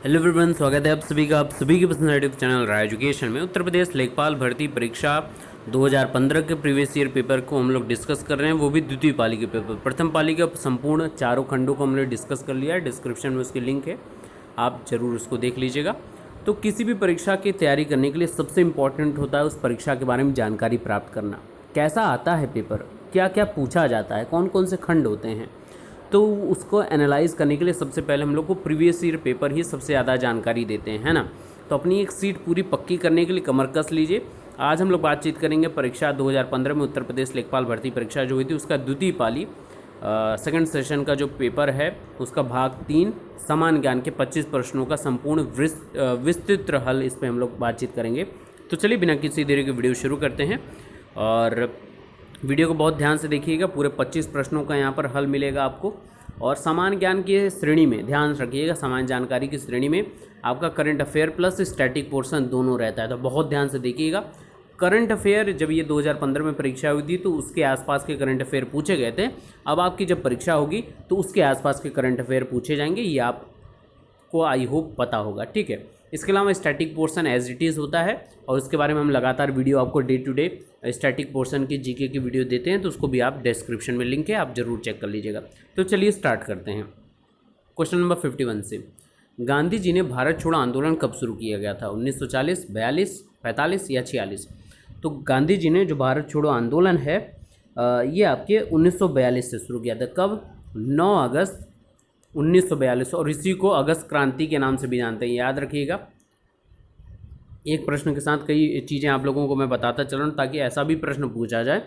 Hello everyone, स्वागत है आप सभी का आप सभी के पसंद यूट्यूब चैनल राय एजुकेशन में। उत्तर प्रदेश लेखपाल भर्ती परीक्षा 2015 के प्रीवियस ईयर पेपर को हम लोग डिस्कस कर रहे हैं, वो भी द्वितीय पाली के पेपर। प्रथम पाली के संपूर्ण चारों खंडों को हमने डिस्कस कर लिया है। डिस्क्रिप्शन में उसकी लिंक है, आप ज़रूर उसको देख लीजिएगा। तो किसी भी परीक्षा की तैयारी करने के लिए सबसे इम्पॉर्टेंट होता है उस परीक्षा के बारे में जानकारी प्राप्त करना। कैसा आता है पेपर, क्या क्या पूछा जाता है, कौन कौन से खंड होते हैं, तो उसको एनालाइज करने के लिए सबसे पहले हम लोग को प्रीवियस ईयर पेपर ही सबसे ज़्यादा जानकारी देते हैं, है ना। तो अपनी एक सीट पूरी पक्की करने के लिए कमर कस लीजिए। आज हम लोग बातचीत करेंगे परीक्षा 2015 में उत्तर प्रदेश लेखपाल भर्ती परीक्षा जो हुई थी उसका द्वितीय पाली सेकंड सेशन का जो पेपर है उसका भाग 3 समान ज्ञान के 25 प्रश्नों का संपूर्ण विस्तृत हल, इस पर हम लोग बातचीत करेंगे। तो चलिए बिना किसी देरी के वीडियो शुरू करते हैं और वीडियो को बहुत ध्यान से देखिएगा। पूरे 25 प्रश्नों का यहाँ पर हल मिलेगा आपको। और समान ज्ञान की श्रेणी में ध्यान रखिएगा, समान जानकारी की श्रेणी में आपका current affair plus static portion दोनों रहता है, तो बहुत ध्यान से देखिएगा। करंट अफेयर जब ये 2015 में परीक्षा हुई थी तो उसके आसपास के करंट अफेयर पूछे गए थे। अब आपकी जब परीक्षा होगी तो उसके आसपास के करंट अफेयर पूछे जाएंगे, ये आपको आई होप पता होगा, ठीक है। इसके अलावा static portion as it is होता है और उसके बारे में हम लगातार वीडियो आपको day to day static portion की जीके की वीडियो देते हैं, तो उसको भी आप डिस्क्रिप्शन में लिंक है, आप ज़रूर चेक कर लीजिएगा। तो चलिए स्टार्ट करते हैं। क्वेश्चन नंबर 51 से, गांधी जी ने भारत छोड़ो आंदोलन कब शुरू किया गया था? 1940, 42, 45 या 46? तो गांधी जी ने जो भारत छोड़ो आंदोलन है ये आपके 1942 से शुरू किया था। कब? 9 अगस्त 1942, और इसी को अगस्त क्रांति के नाम से भी जानते हैं, याद रखिएगा। एक प्रश्न के साथ कई चीज़ें आप लोगों को मैं बताता चल रहा हूँ ताकि ऐसा भी प्रश्न पूछा जाए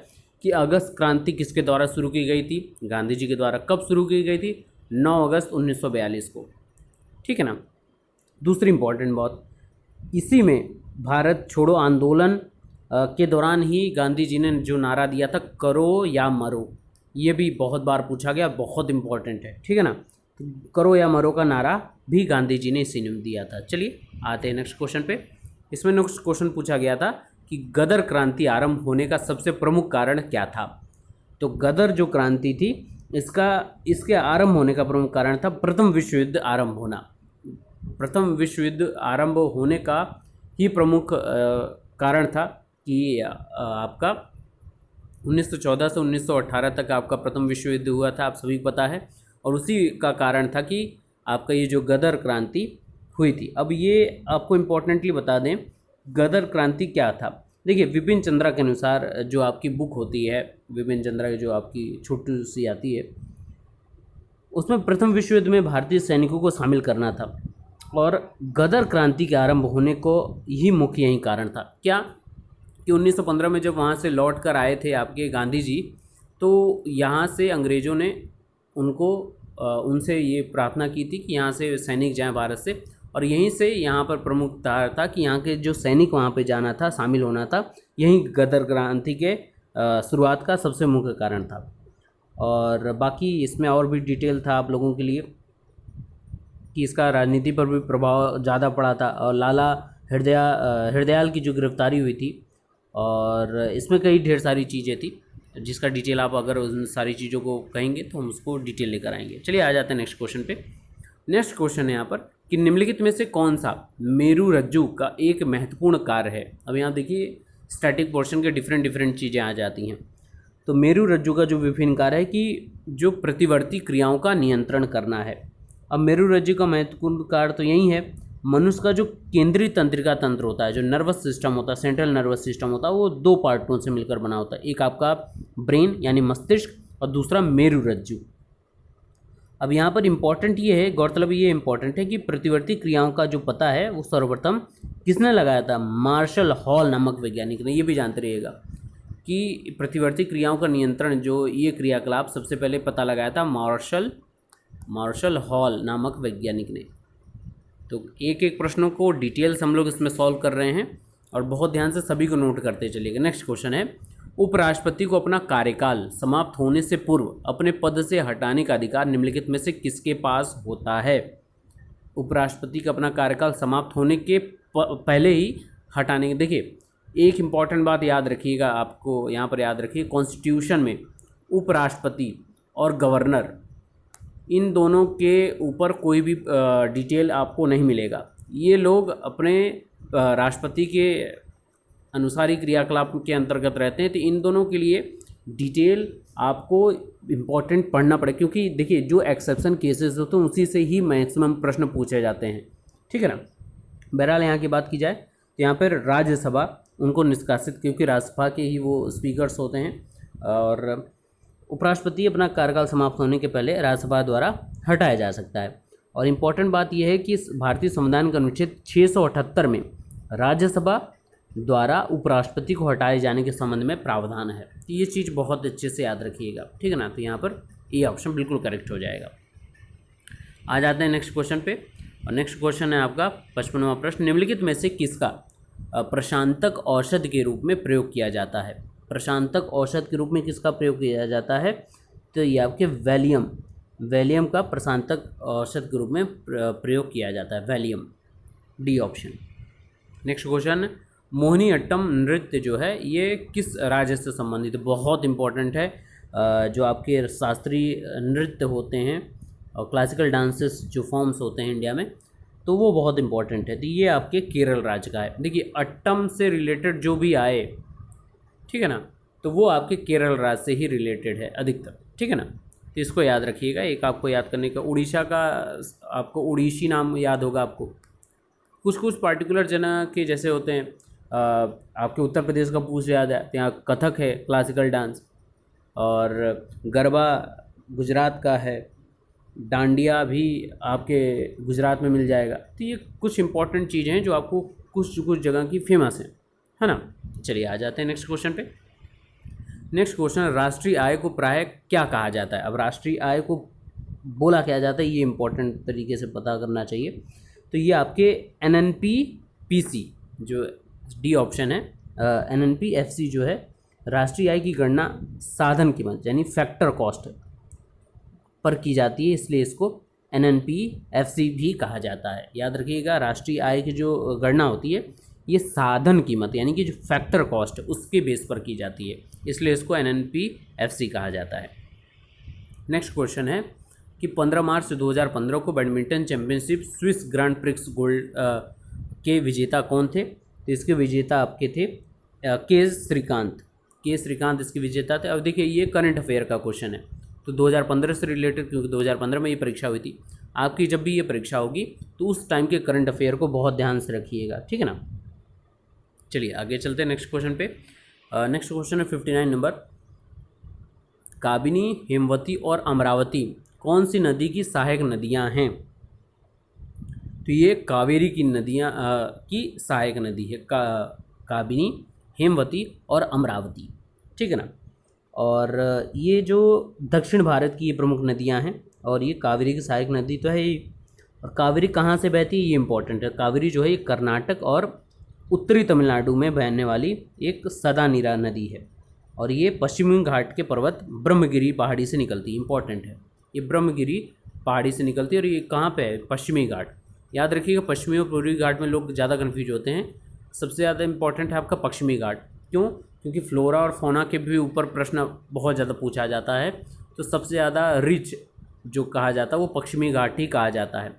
कि अगस्त क्रांति किसके द्वारा शुरू की गई थी? गांधी जी के द्वारा। कब शुरू की गई थी? 9 अगस्त 1942 को, ठीक है ना। दूसरी इंपॉर्टेंट बात, इसी में भारत छोड़ो आंदोलन के दौरान ही गांधी जी ने जो नारा दिया था, करो या मरो, ये भी बहुत बार पूछा गया, बहुत इंपॉर्टेंट है, ठीक है ना। तो करो या मरो का नारा भी गांधी जी ने इसी ने दिया था। चलिए आते हैं नेक्स्ट क्वेश्चन पे। इसमें नेक्स्ट क्वेश्चन पूछा गया था कि गदर क्रांति आरंभ होने का सबसे प्रमुख कारण क्या था? तो गदर जो क्रांति थी इसके आरंभ होने का प्रमुख कारण था प्रथम विश्व युद्ध आरंभ होना। प्रथम विश्व युद्ध आरंभ होने का ही प्रमुख कारण था कि आपका 1914 से 1918 तक आपका प्रथम विश्व युद्ध हुआ था, आप सभी को पता है। और उसी का कारण था कि आपका ये जो गदर क्रांति हुई थी। अब ये आपको इम्पोर्टेंटली बता दें गदर क्रांति क्या था। देखिए, विपिन चंद्रा के अनुसार जो आपकी बुक होती है, विपिन चंद्रा की जो आपकी छोटी सी आती है, उसमें प्रथम विश्व युद्ध में भारतीय सैनिकों को शामिल करना था और गदर क्रांति के आरंभ होने को ही मुख्य यही कारण था। क्या कि 1915 में जब वहाँ से लौट कर आए थे आपके गांधी जी, तो यहाँ से अंग्रेज़ों ने उनसे ये प्रार्थना की थी कि यहाँ से सैनिक जाएं भारत से, और यहीं से यहाँ पर प्रमुख था कि यहाँ के जो सैनिक वहाँ पे जाना था, शामिल होना था, यही गदर क्रांति के शुरुआत का सबसे मुख्य कारण था। और बाकी इसमें और भी डिटेल था आप लोगों के लिए कि इसका राजनीति पर भी प्रभाव ज़्यादा पड़ा था, और लाला हरदयाल की जो गिरफ्तारी हुई थी, और इसमें कई ढेर सारी चीज़ें थी जिसका डिटेल आप अगर उन सारी चीज़ों को कहेंगे तो हम उसको डिटेल लेकर आएंगे। चलिए आ जाते हैं नेक्स्ट क्वेश्चन पे। नेक्स्ट क्वेश्चन है यहाँ पर कि निम्नलिखित में से कौन सा मेरू रज्जु का एक महत्वपूर्ण कार्य है? अब यहाँ देखिए स्टैटिक पोर्शन के डिफरेंट चीज़ें आ जाती हैं। तो मेरू रज्जु का जो विभिन्न कार्य है कि जो प्रतिवर्ती क्रियाओं का नियंत्रण करना है। अब मेरू रज्जु का महत्वपूर्ण कार्य तो यही है, मनुष्य का जो केंद्रीय तंत्रिका तंत्र होता है, जो नर्वस सिस्टम होता है, सेंट्रल नर्वस सिस्टम होता है, वो 2 पार्टों से मिलकर बना होता है। एक आपका ब्रेन यानी मस्तिष्क और दूसरा मेरू रज्जु। अब यहाँ पर इम्पॉर्टेंट ये है, गौरतलब ये इम्पॉर्टेंट है कि प्रतिवर्ती क्रियाओं का जो पता है वो सर्वप्रथम किसने लगाया था? मार्शल हॉल नामक वैज्ञानिक ने। ये भी जानते रहिएगा कि प्रतिवर्ती क्रियाओं का नियंत्रण जो ये क्रियाकलाप सबसे पहले पता लगाया था मार्शल हॉल नामक वैज्ञानिक ने। तो एक एक प्रश्नों को डिटेल्स हम लोग इसमें सॉल्व कर रहे हैं और बहुत ध्यान से सभी को नोट करते चलिएगा। नेक्स्ट क्वेश्चन है, उपराष्ट्रपति को अपना कार्यकाल समाप्त होने से पूर्व अपने पद से हटाने का अधिकार निम्नलिखित में से किसके पास होता है? उपराष्ट्रपति का अपना कार्यकाल समाप्त होने के पहले ही हटाने के, देखिए एक इम्पॉर्टेंट बात याद रखिएगा, आपको यहाँ पर याद रखिए, कॉन्स्टिट्यूशन में उपराष्ट्रपति और गवर्नर इन दोनों के ऊपर कोई भी डिटेल आपको नहीं मिलेगा। ये लोग अपने राष्ट्रपति के अनुसार ही क्रियाकलाप के अंतर्गत रहते हैं, तो इन दोनों के लिए डिटेल आपको इम्पोर्टेंट पढ़ना पड़े, क्योंकि देखिए जो एक्सेप्शन केसेस होते हैं उसी से ही मैक्सिमम प्रश्न पूछे जाते हैं, ठीक है ना। बहरहाल यहाँ की बात की जाए तो यहाँ पर राज्यसभा उनको निष्कासित, क्योंकि राज्यसभा के ही वो स्पीकर्स होते हैं, और उपराष्ट्रपति अपना कार्यकाल समाप्त होने के पहले राज्यसभा द्वारा हटाया जा सकता है। और इम्पॉर्टेंट बात यह है कि भारतीय संविधान का अनुच्छेद 678 में राज्यसभा द्वारा उपराष्ट्रपति को हटाए जाने के संबंध में प्रावधान है। तो ये चीज़ बहुत अच्छे से याद रखिएगा, ठीक है ना। तो यहाँ पर ये ऑप्शन बिल्कुल करेक्ट हो जाएगा। आ जाते हैं नेक्स्ट क्वेश्चन पे, और नेक्स्ट क्वेश्चन है आपका 55वां प्रश्न। निम्नलिखित में से किसका प्रशांतक औषध के रूप में प्रयोग किया जाता है? प्रशांतक औषध के रूप में किसका प्रयोग किया जाता है? तो ये आपके वैलियम का प्रशांतक औषध के रूप में प्रयोग किया जाता है, Valium, D option. Next question, Mohiniyattam नृत्य जो है ये किस राज्य से संबंधित है? बहुत इंपॉर्टेंट है। जो आपके शास्त्रीय नृत्य होते हैं और क्लासिकल डांसेस जो फॉर्म्स होते हैं इंडिया में, तो वो बहुत इंपॉर्टेंट है। तो ये आपके केरल राज्य का है। देखिए अट्टम से रिलेटेड जो भी आए, ठीक है ना, तो वो आपके केरल राज्य से ही रिलेटेड है अधिकतर, ठीक है ना। तो इसको याद रखिएगा। एक आपको याद करने का, उड़ीसा का आपको उड़ीसी नाम याद होगा आपको। कुछ पार्टिकुलर जना के जैसे होते हैं, आपके उत्तर प्रदेश का पूछ याद है, यहाँ कथक है क्लासिकल डांस, और गरबा गुजरात का है, डांडिया भी आपके गुजरात में मिल जाएगा। तो ये कुछ इंपॉर्टेंट चीज़ें हैं जो आपको कुछ जगह की फेमस हैं, है ना। चलिए आ जाते हैं नेक्स्ट क्वेश्चन पे। नेक्स्ट क्वेश्चन, राष्ट्रीय आय को प्रायः क्या कहा जाता है? अब राष्ट्रीय आय को बोला क्या जाता है, ये इंपॉर्टेंट तरीके से पता करना चाहिए। तो ये आपके NNPPC जो डी ऑप्शन है, NNPFC जो है राष्ट्रीय आय की गणना साधन कीमत यानी फैक्टर कॉस्ट पर की जाती है, इसलिए इसको NNPFC भी कहा जाता है। याद रखिएगा, राष्ट्रीय आय की जो गणना होती है ये साधन कीमत यानी कि जो फैक्टर कॉस्ट है उसके बेस पर की जाती है, इसलिए इसको NNPFC कहा जाता है। नेक्स्ट क्वेश्चन है कि 15 मार्च 2015 को badminton championship Swiss grand prix gold के विजेता कौन थे? तो इसके विजेता आपके थे के श्रीकांत इसके विजेता थे। अब देखिए ये करंट अफेयर का क्वेश्चन है, तो 2015 से रिलेटेड, क्योंकि 2015 में ये परीक्षा हुई थी। आपकी जब भी ये परीक्षा होगी तो उस टाइम के करंट अफेयर को बहुत ध्यान से रखिएगा, ठीक है ना। चलिए आगे चलते हैं नेक्स्ट क्वेश्चन पे। नेक्स्ट क्वेश्चन है 59 नंबर। काबिनी, हेमवती और अमरावती कौन सी नदी की सहायक नदियां हैं? तो ये कावेरी की नदियां की सहायक नदी है, काबिनी, हेमवती और अमरावती, ठीक है ना। और ये जो दक्षिण भारत की ये प्रमुख नदियां हैं, और ये कावेरी की सहायक नदी तो है ही। और कावेरी कहाँ से बहती है ये इंपॉर्टेंट है। कावेरी जो है ये कर्नाटक और उत्तरी तमिलनाडु में बहने वाली एक सदा नीरा नदी है, और ये पश्चिमी घाट के पर्वत ब्रह्मगिरी पहाड़ी से निकलती है। इंपॉर्टेंट है, ये ब्रह्मगिरी पहाड़ी से निकलती है, और ये कहाँ पे है? पश्चिमी घाट। याद रखिएगा, पश्चिमी और पूर्वी घाट में लोग ज़्यादा कन्फ्यूज होते हैं। सबसे ज़्यादा इंपॉर्टेंट है आपका पश्चिमी घाट। क्यों? क्योंकि फ्लोरा और फौना के भी ऊपर प्रश्न बहुत ज़्यादा पूछा जाता है, तो सबसे ज़्यादा रिच जो कहा जाता है वो पश्चिमी घाट ही कहा जाता है,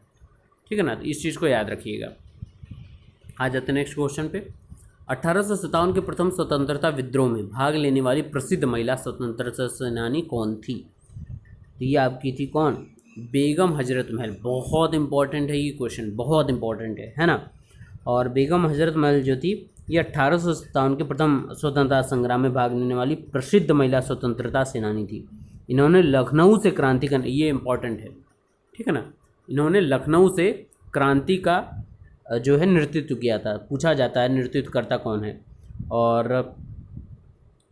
ठीक है ना। तो इस चीज़ को याद रखिएगा। आ जाते हैं नेक्स्ट क्वेश्चन पे। 1857 के प्रथम स्वतंत्रता विद्रोह में भाग लेने वाली प्रसिद्ध महिला स्वतंत्रता सेनानी कौन थी? तो ये आपकी थी कौन? बेगम हजरत महल। बहुत इंपॉर्टेंट है ये क्वेश्चन, बहुत इंपॉर्टेंट है ना। और बेगम हजरत महल जो थी ये 1857 के प्रथम स्वतंत्रता संग्राम में भाग लेने वाली प्रसिद्ध महिला स्वतंत्रता सेनानी थी। इन्होंने लखनऊ से क्रांति का, ये इंपॉर्टेंट है, ठीक है ना, इन्होंने लखनऊ से क्रांति का जो है नेतृत्व किया था। पूछा जाता है नेतृत्वकर्ता कौन है। और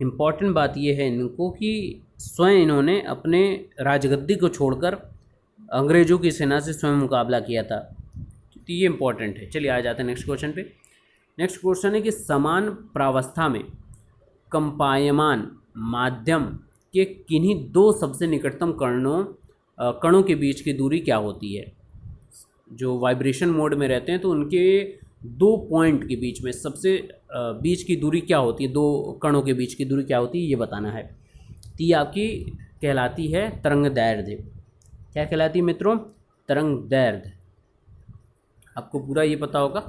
इम्पॉर्टेंट बात यह है इनको कि स्वयं इन्होंने अपने राजगद्दी को छोड़कर अंग्रेज़ों की सेना से स्वयं मुकाबला किया था। तो ये इंपॉर्टेंट है। चलिए आ जाते हैं नेक्स्ट क्वेश्चन पे। नेक्स्ट क्वेश्चन है कि समान प्रावस्था में कंपायमान माध्यम के किन्हीं दो सबसे निकटतम कणों के बीच की दूरी क्या होती है? जो वाइब्रेशन मोड में रहते हैं तो उनके दो पॉइंट के बीच में सबसे बीच की दूरी क्या होती है? दो कणों के बीच की दूरी क्या होती है ये बताना है। तो ये आपकी कहलाती है तरंग दैर्ध्य। क्या कहलाती है मित्रों? तरंग दैर्ध्य। आपको पूरा ये पता होगा,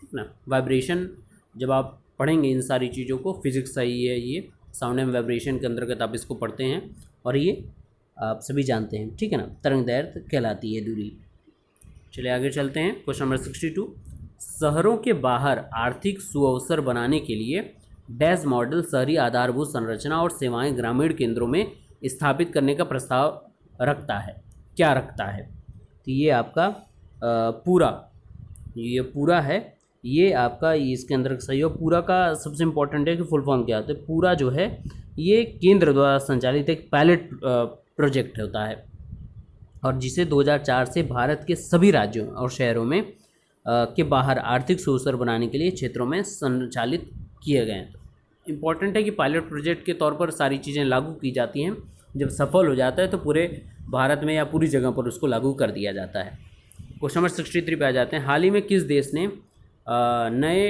ठीक ना। वाइब्रेशन जब आप पढ़ेंगे इन सारी चीज़ों को, फिजिक्स सही है, ये साउंड एंड वाइब्रेशन के अंतर्गत आप इसको पढ़ते हैं और ये आप सभी जानते हैं, ठीक है ना। तरंग दैर्ध्य कहलाती है दूरी। चलिए आगे चलते हैं। क्वेश्चन नंबर 62, शहरों के बाहर आर्थिक सुअवसर बनाने के लिए डैश मॉडल शहरी आधारभूत संरचना और सेवाएं ग्रामीण केंद्रों में स्थापित करने का प्रस्ताव रखता है। क्या रखता है? तो ये आपका पूरा, ये पूरा है, ये आपका इसके अंदर सही हो। पूरा का सबसे इम्पोर्टेंट है कि फुल फॉर्म क्या होता है। पूरा जो है ये केंद्र द्वारा संचालित एक पायलट प्रोजेक्ट होता है और जिसे 2004 से भारत के सभी राज्यों और शहरों में के बाहर आर्थिक सुअवसर बनाने के लिए क्षेत्रों में संचालित किए गए हैं। तो इम्पॉर्टेंट है कि पायलट प्रोजेक्ट के तौर पर सारी चीज़ें लागू की जाती हैं। जब सफल हो जाता है तो पूरे भारत में या पूरी जगह पर उसको लागू कर दिया जाता है। क्वेश्चन नंबर 63 पे आ जाते हैं। हाल ही में किस देश ने नए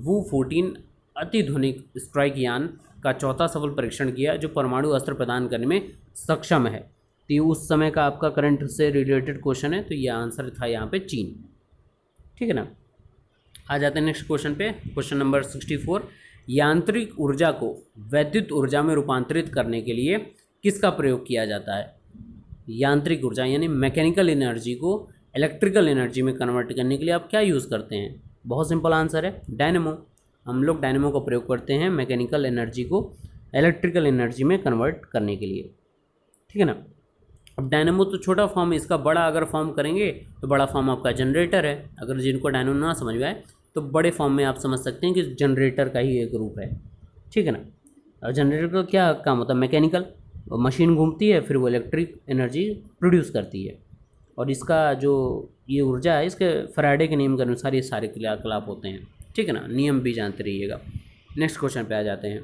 Wu-14 अतिध्वनिक स्ट्राइक यान का चौथा सफल परीक्षण किया जो परमाणु अस्त्र प्रदान करने में सक्षम है? तो ये उस समय का आपका करंट से रिलेटेड क्वेश्चन है, तो ये आंसर था यहाँ पे चीन, ठीक है ना। आ जाते हैं नेक्स्ट क्वेश्चन पे। क्वेश्चन नंबर 64, यांत्रिक ऊर्जा को वैद्युत ऊर्जा में रूपांतरित करने के लिए किसका प्रयोग किया जाता है? यांत्रिक ऊर्जा यानी मैकेनिकल एनर्जी को इलेक्ट्रिकल एनर्जी में कन्वर्ट करने के लिए आप क्या यूज़ करते हैं? बहुत सिंपल आंसर है डायनेमो। हम लोग डायनेमो का प्रयोग करते हैं मैकेनिकल एनर्जी को इलेक्ट्रिकल एनर्जी में कन्वर्ट करने के लिए, ठीक है ना। अब डायनेमो तो छोटा फॉर्म है, इसका बड़ा अगर फॉर्म करेंगे तो बड़ा फॉर्म आपका जनरेटर है। अगर जिनको डायनेमो ना समझ में आए तो बड़े फॉर्म में आप समझ सकते हैं कि जनरेटर का ही एक रूप है, ठीक है ना। और जनरेटर का क्या काम होता है? मैकेनिकल, मशीन घूमती है फिर वो इलेक्ट्रिक एनर्जी प्रोड्यूस करती है और इसका जो ये ऊर्जा है इसके फैराडे के नियम के अनुसार ये सारे क्रियाकलाप होते हैं, ठीक है ना। नियम भी जानते रहिएगा। नेक्स्ट क्वेश्चन पे आ जाते हैं।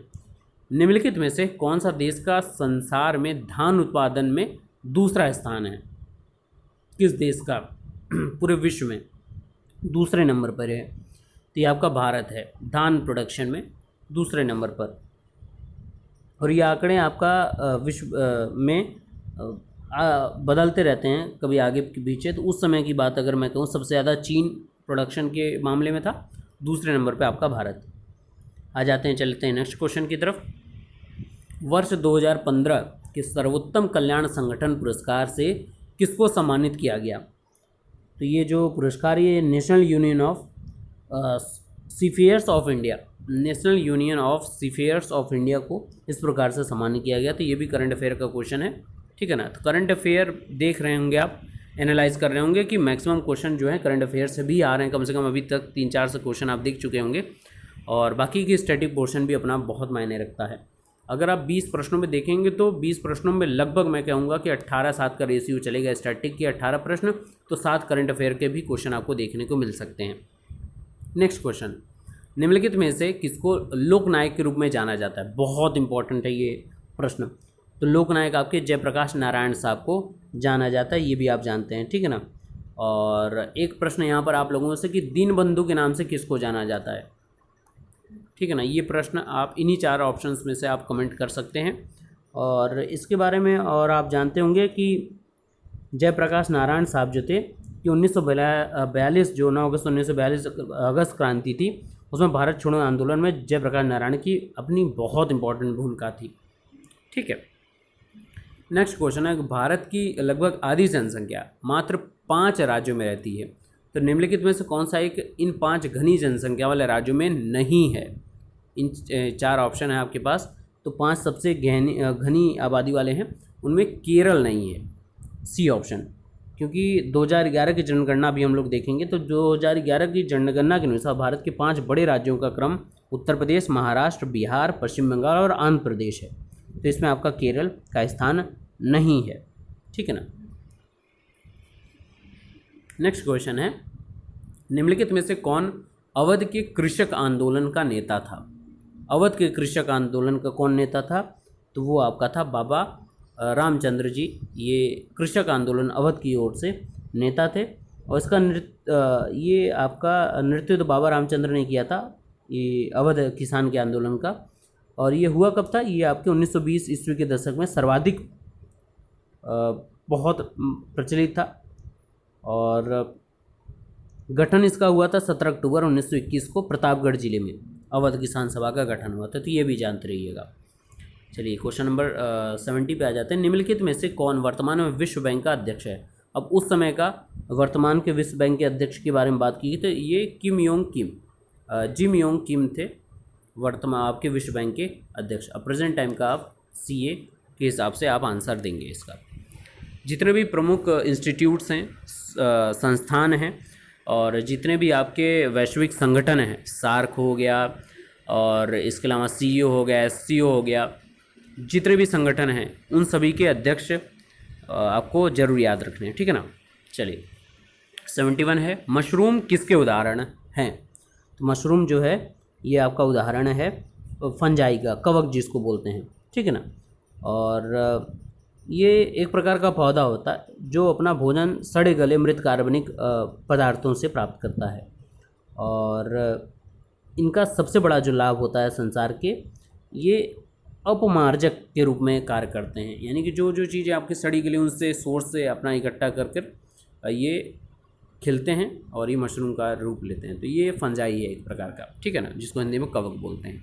निम्नलिखित में से कौन सा देश का संसार में धान उत्पादन में दूसरा स्थान है? किस देश का पूरे विश्व में दूसरे नंबर पर है? तो ये आपका भारत है, धान प्रोडक्शन में दूसरे नंबर पर। और ये आंकड़े आपका विश्व में बदलते रहते हैं, कभी आगे पीछे। तो उस समय की बात अगर मैं कहूँ, सबसे ज़्यादा चीन प्रोडक्शन के मामले में था, दूसरे नंबर पे आपका भारत। आ जाते हैं, चलते हैं नेक्स्ट क्वेश्चन की तरफ। वर्ष 2015 के सर्वोत्तम कल्याण संगठन पुरस्कार से किसको सम्मानित किया गया? तो ये जो पुरस्कार, ये national union of seafarers of India, national union of seafarers of India को इस प्रकार से सम्मानित किया गया। तो ये भी करंट अफेयर का क्वेश्चन है, ठीक है ना। तो करंट अफेयर देख रहे होंगे आप, एनालाइज कर रहे होंगे कि मैक्सिमम क्वेश्चन जो है करंट अफेयर से भी आ रहे हैं। कम से कम अभी तक 3-4 से क्वेश्चन आप देख चुके होंगे और बाकी की स्टैटिक पोर्शन भी अपना बहुत मायने रखता है। अगर आप 20 प्रश्नों में देखेंगे तो 20 प्रश्नों में लगभग मैं कहूँगा कि 18-7 का रेशियो चलेगा स्टैटिक की, 18 प्रश्न तो 7 करंट अफेयर के भी क्वेश्चन आपको देखने को मिल सकते हैं। नेक्स्ट क्वेश्चन, निम्नलिखित में से किसको लोकनायक के रूप में जाना जाता है? बहुत इंपॉर्टेंट है ये प्रश्न। तो लोकनायक आपके जयप्रकाश नारायण साहब को जाना जाता है, ये भी आप जानते हैं, ठीक है ना। और एक प्रश्न यहाँ पर आप लोगों से कि दीनबंधु के नाम से किसको जाना जाता है, ठीक है ना। ये प्रश्न आप इन्हीं 4 ऑप्शंस में से आप कमेंट कर सकते हैं। और इसके बारे में और आप जानते होंगे कि जयप्रकाश नारायण साहब जो थे कि 1942 जो 9 अगस्त 1942 अगस्त क्रांति थी, उसमें भारत छोड़ो आंदोलन में जयप्रकाश नारायण की अपनी बहुत इंपॉर्टेंट भूमिका थी, ठीक है। नेक्स्ट क्वेश्चन है, भारत की लगभग आधी जनसंख्या मात्र 5 राज्यों में रहती है। तो निम्नलिखित में से कौन सा एक इन 5 घनी जनसंख्या वाले राज्यों में नहीं है? इन 4 ऑप्शन है आपके पास। तो 5 सबसे घनी आबादी वाले हैं, उनमें केरल नहीं है, सी ऑप्शन। क्योंकि 2011 की जनगणना भी हम लोग देखेंगे तो 2011 की जनगणना के अनुसार भारत के 5 बड़े राज्यों का क्रम उत्तर प्रदेश, महाराष्ट्र, बिहार, पश्चिम बंगाल और आंध्र प्रदेश है। तो इसमें आपका केरल का स्थान नहीं है, ठीक है ना। नेक्स्ट क्वेश्चन है, निम्नलिखित में से कौन अवध के कृषक आंदोलन का नेता था? अवध के कृषक आंदोलन का कौन नेता था? तो वो आपका था बाबा रामचंद्र जी। ये कृषक आंदोलन अवध की ओर से नेता थे और इसका ये आपका नेतृत्व तो बाबा रामचंद्र ने किया था, ये अवध किसान के आंदोलन का। और ये हुआ कब था? ये आपके 1920 ईस्वी के दशक में सर्वाधिक बहुत प्रचलित था। और गठन इसका हुआ था 17 अक्टूबर 1921 को प्रतापगढ़ जिले में अवध किसान सभा का गठन हुआ था, तो ये भी जानते रहिएगा। चलिए क्वेश्चन नंबर 70 पे आ जाते हैं। निम्नलिखित में से कौन वर्तमान में विश्व बैंक का अध्यक्ष है? अब उस समय का वर्तमान के विश्व बैंक के अध्यक्ष के बारे में बात की गई तो ये जिम योंग किम थे वर्तमान आपके विश्व बैंक के अध्यक्ष। अब प्रेजेंट टाइम का आप CA के हिसाब से आप आंसर देंगे इसका। जितने भी प्रमुख इंस्टीट्यूट्स हैं, संस्थान हैं, और जितने भी आपके वैश्विक संगठन हैं, सार्क हो गया और इसके अलावा CEO हो गया, SCO हो गया, जितने भी संगठन हैं उन सभी के अध्यक्ष आपको जरूर याद रखने हैं, ठीक है ना। चलिए 71 है, मशरूम किसके उदाहरण हैं? तो मशरूम जो है ये आपका उदाहरण है फंजाई का, कवक जिसको बोलते हैं, ठीक है ना। और ये एक प्रकार का पौधा होता है जो अपना भोजन सड़े गले मृत कार्बनिक पदार्थों से प्राप्त करता है। और इनका सबसे बड़ा जो लाभ होता है संसार के, ये अपमार्जक के रूप में कार्य करते हैं, यानी कि जो जो चीज़ें आपकी सड़ी गली उनसे सोर्स से अपना इकट्ठा कर ये खिलते हैं और ये मशरूम का रूप लेते हैं। तो ये फंजाई है एक प्रकार का, ठीक है ना, जिसको हिंदी में कवक बोलते हैं।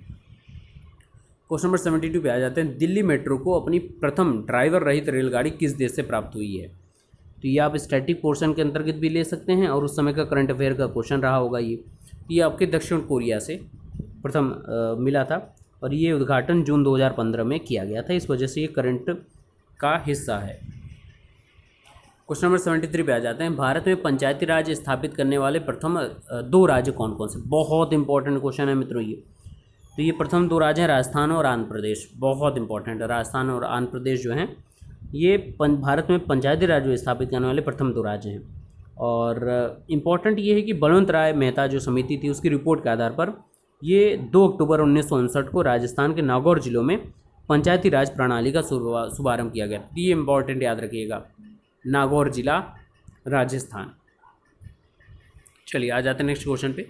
क्वेश्चन नंबर 72 पे आ जाते हैं। दिल्ली मेट्रो को अपनी प्रथम ड्राइवर रहित रेलगाड़ी किस देश से प्राप्त हुई है? तो ये आप स्टैटिक पोर्शन के अंतर्गत भी ले सकते हैं और उस समय का करंट अफेयर का क्वेश्चन रहा होगा। ये आपके दक्षिण कोरिया से प्रथम मिला था और ये उद्घाटन जून 2015 में किया गया था, इस वजह से ये करंट का हिस्सा है। क्वेश्चन नंबर 73 पे आ जाते हैं। भारत में पंचायती राज स्थापित करने वाले प्रथम 2 राज्य कौन कौन से? बहुत इंपॉर्टेंट क्वेश्चन है मित्रों ये। तो ये प्रथम 2 राज्य हैं राजस्थान और आंध्र प्रदेश, बहुत इंपॉर्टेंट है। राजस्थान और आंध्र प्रदेश जो हैं ये भारत में पंचायती राज स्थापित करने वाले प्रथम 2 राज्य हैं। और इम्पॉर्टेंट ये है कि बलवंत राय मेहता जो समिति थी उसकी रिपोर्ट के आधार पर ये 2 अक्टूबर 1959 को राजस्थान के नागौर जिलों में पंचायती राज प्रणाली का शुभारंभ किया गया। ये इम्पॉर्टेंट याद रखिएगा, नागौर जिला राजस्थान। चलिए आ जाते हैं नेक्स्ट क्वेश्चन पे।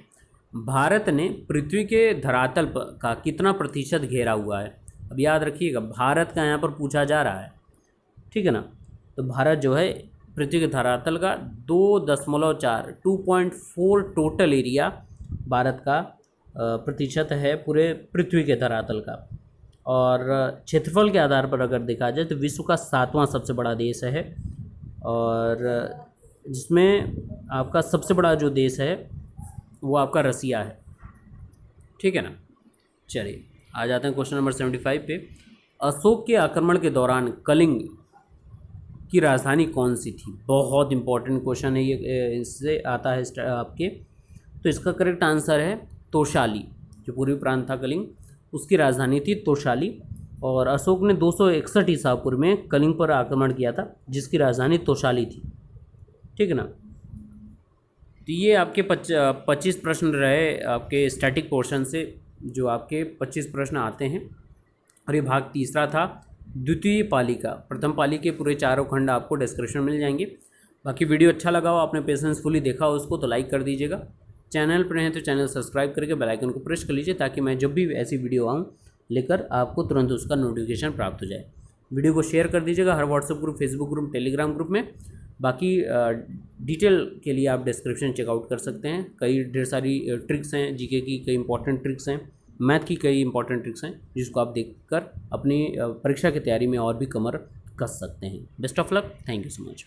भारत ने पृथ्वी के धरातल का कितना प्रतिशत घेरा हुआ है? अब याद रखिएगा, भारत का यहाँ पर पूछा जा रहा है, ठीक है ना। तो भारत जो है पृथ्वी के धरातल का 2.4 टोटल एरिया भारत का प्रतिशत है पूरे पृथ्वी के धरातल का। और क्षेत्रफल के आधार पर अगर देखा जाए तो विश्व का 7वां सबसे बड़ा देश है, और जिसमें आपका सबसे बड़ा जो देश है वो आपका रसिया है, ठीक है ना। चलिए आ जाते हैं क्वेश्चन नंबर 75 पे। अशोक के आक्रमण के दौरान कलिंग की राजधानी कौन सी थी? बहुत इंपॉर्टेंट क्वेश्चन है ये, इससे आता है आपके। तो इसका करेक्ट आंसर है तोशाली। जो पूर्वी प्रांत था कलिंग, उसकी राजधानी थी तोशाली। और अशोक ने 261 ईसा पूर्व में कलिंग पर आक्रमण किया था जिसकी राजधानी तोशाली थी, ठीक है ना। तो ये आपके 25 प्रश्न रहे आपके स्टैटिक पोर्शन से, जो आपके 25 प्रश्न आते हैं। और ये भाग तीसरा था द्वितीय पाली का। प्रथम पाली के पूरे 4 खंड आपको डिस्क्रिप्शन मिल जाएंगे। बाकी वीडियो अच्छा लगा हो, आपने पेशेंसफुली देखा हो उसको, तो लाइक कर दीजिएगा। चैनल पर हैं तो चैनल सब्सक्राइब करके बेल आइकन को प्रेस कर लीजिए, ताकि मैं जब भी ऐसी वीडियो आऊँ लेकर आपको तुरंत उसका नोटिफिकेशन प्राप्त हो जाए। वीडियो को शेयर कर दीजिएगा हर WhatsApp group, Facebook group, Telegram group में। बाकी डिटेल के लिए आप डिस्क्रिप्शन चेकआउट कर सकते हैं। कई ढेर सारी ट्रिक्स हैं, जीके की कई इंपॉर्टेंट ट्रिक्स हैं, मैथ की कई इंपॉर्टेंट ट्रिक्स हैं, जिसको आप देखकर अपनी परीक्षा की तैयारी में और भी कमर कस सकते हैं। Best of luck, thank you so much.